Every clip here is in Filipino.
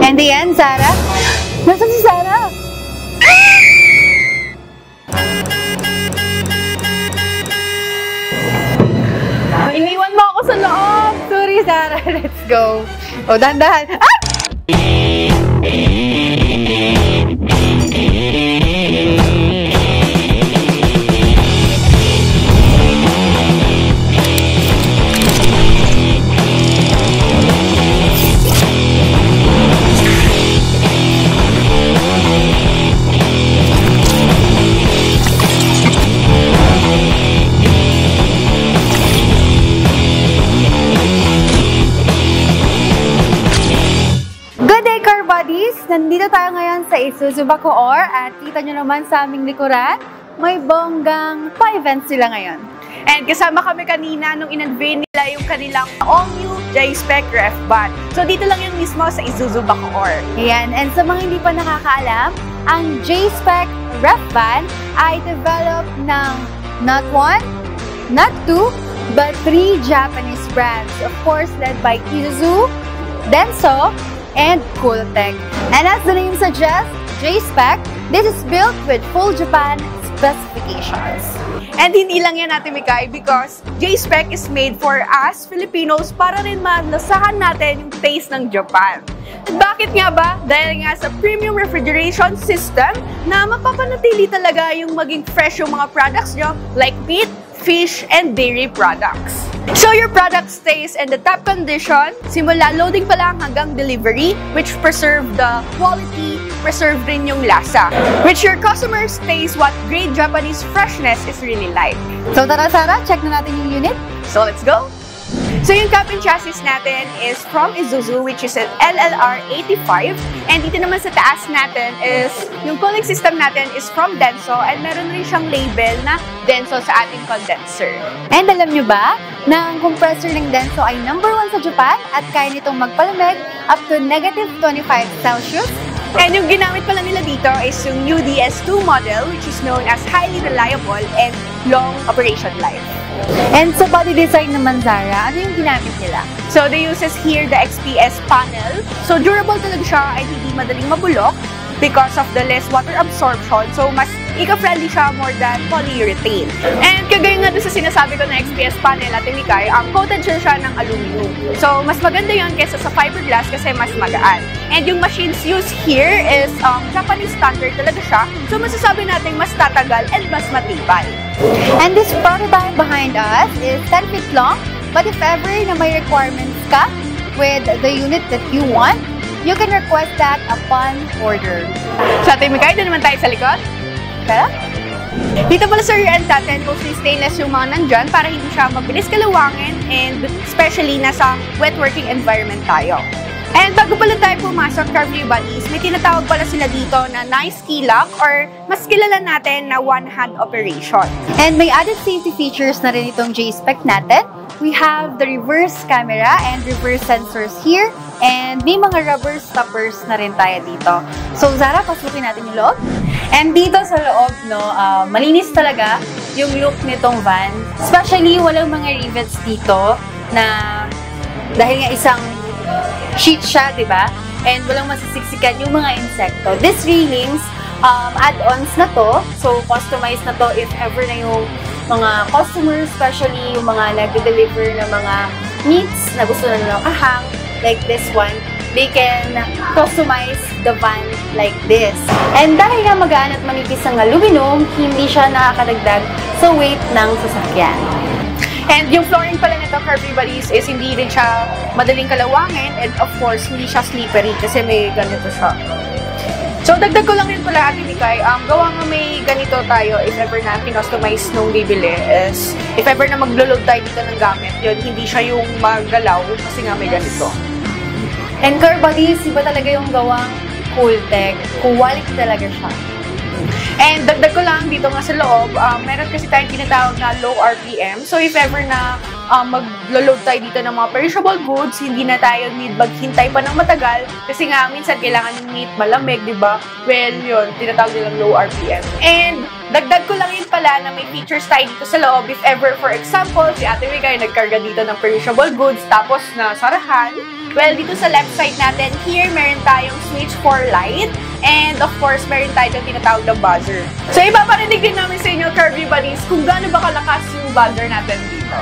And the end, Sarah? Nasaan si Sarah? Iniwan mo ako sa loob! Sorry, Sarah. Let's go. O, dahan-dahan. Ah! Nandito tayo ngayon sa Isuzu Bacoor at kita nyo naman sa aming likuran, may bonggang pa-events sila ngayon. And kasama kami kanina nung in-unveil nila yung kanilang all-new J-Spec Ref Van. So dito lang yung mismo sa Isuzu Bacoor. Ayan, and sa mga hindi pa nakakaalam, ang J-Spec Ref Van ay developed ng not one, not two, but 3 Japanese brands. Of course, led by Isuzu, Denso, and Cooltech. And as the name suggests, J-Spec, this is built with full Japan specifications. And hindi lang yan natin, Mikay, because J-Spec is made for us Filipinos para rin malasahan natin yung taste ng Japan. At bakit nga ba? Dahil nga sa premium refrigeration system na mapapanatili talaga yung maging fresh yung mga products nyo like meat, fish, and dairy products. So your product stays in the top condition, simula loading pa lang hanggang delivery, which preserve the quality, preserve rin yung lasa. Which your customers taste what great Japanese freshness is really like. So tara Sarah, check na natin yung unit. So let's go! So yung cabin chassis natin is from Isuzu, which is an LLR 85. And dito naman sa taas natin is, yung cooling system natin is from Denso, and meron rin siyang label na Denso sa ating condenser. And alam nyo ba, na ang compressor ng Denso ay #1 sa Japan at kaya nitong magpalamig up to -25 Celsius. And yung ginamit pala nila dito is yung UDS2 model, which is known as highly reliable and long operation life. And sa body design naman, Zara, ano yung ginamit nila? So they uses here the XPS panel. So durable talaga siya ay hindi madaling mabulok because of the less water absorption. So mas eco-friendly siya more than polyurethane. And kagaya nga doon sa sinasabi ko na XPS panel at Mikay, coated siya ng aluminum. So mas maganda yun kesa sa fiberglass kasi mas magaan. And yung machines used here is Japanese standard talaga siya. So masasabi natin mas tatagal and mas matibay. And this prototype behind us is 10 feet long, but if ever na may requirements ka with the unit that you want, you can request that upon order. Sa ating Mikay, doon naman tayo sa likod. Tara? Dito pala sa rear end natin, mostly stainless yung mga nandyan para hindi siya mabilis kalawangin and especially nasa wet working environment tayo. And bago pala tayo pumasok, Carvery Buddies, may tinatawag pala sila dito na nice key lock or mas kilala natin na one-hand operation. And may added safety features na rin itong J-Spec natin. We have the reverse camera and reverse sensors here. And may mga rubber stoppers na rin tayo dito. So, Zara, pasukin natin yung loob. And dito sa loob, no, malinis talaga yung look nitong van. Especially, walang mga rivets dito na dahil nga isang sheet siya, di ba? And walang masisiksikan yung mga insekto. These railings, add-ons na to. So, customized na to if ever na yung mga customers, especially yung mga nag-deliver ng mga meats na gusto na nilang ahang, like this one, they can customize the van like this. And dahil nga magaan at manipis ang aluminum, hindi siya nakakadagdag sa weight ng sasakyan. And yung flooring pala nito, Carvery Buddies, is hindi rin siya madaling kalawangin and of course, hindi siya slippery kasi may ganito siya. So, dagdag ko lang rin pala, Ate Mikay, gawa nga may ganito tayo if ever na pinustomize nung bibili is if ever na maglo-load tayo dito ng gamit, yun, hindi siya yung maggalaw kasi nga may ganito. And Carvery Buddies, iba talaga yung gawang Cooltech. Quality talaga siya. And dagdag ko lang dito nga sa loob, meron kasi tayong tinatawag na low RPM. So if ever na mag-load tayo dito ng mga perishable goods, hindi na tayo need maghintay pa ng matagal kasi nga minsan kailangan yung meat malamig, di ba? Well, yun, tinatawag nilang low RPM. And dagdag ko lang yun pala na may features tayo dito sa loob. If ever, for example, si Ate Mikay nagkarga dito ng perishable goods tapos na sarahan, Well, dito sa left side natin, here meron tayong switch for light. And of course, meron tayong tinatawag na buzzer. So, ipaparinig din namin sa inyo, Curvy Buddies, kung gaano ba kalakas yung buzzer natin dito.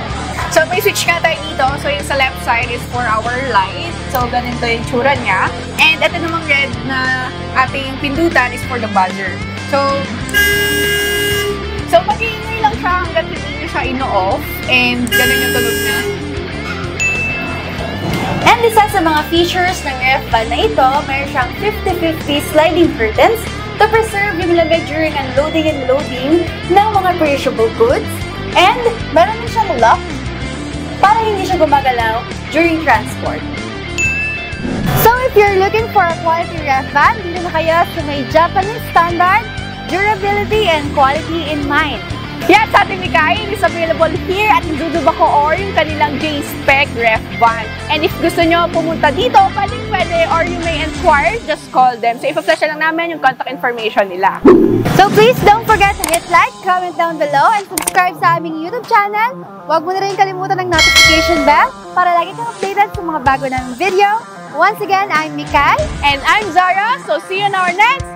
So, may switch nga tayo dito. So, yung sa left side is for our light. So, ganito yung tsura niya. And ito namang red na ating pindutan is for the buzzer. So mag-iingay lang siya hanggang hindi niya siya ino-off. And ganun yung tunog niya. And isa sa mga features ng ref van na ito, mayroon siyang 50-50 sliding curtains to preserve yung lamig during unloading and loading ng mga perishable goods. And meron din siyang lock para hindi siya gumagalaw during transport. So if you're looking for a quality ref van, dito na kayo sa may Japanese standard, durability and quality in mind. Yan sa ating Mikay is available here at Dudubacoor yung kanilang J-Spec ref van. And if gusto nyo pumunta dito, pwede or you may inquire, just call them. So ipa-flash lang namin yung contact information nila. So please don't forget to hit like, comment down below, and subscribe sa aming YouTube channel. Huwag mo na rin kalimutan ng notification bell para lagi kang updated sa mga bago naming video. Once again, I'm Mikay. And I'm Zara. So see you in our next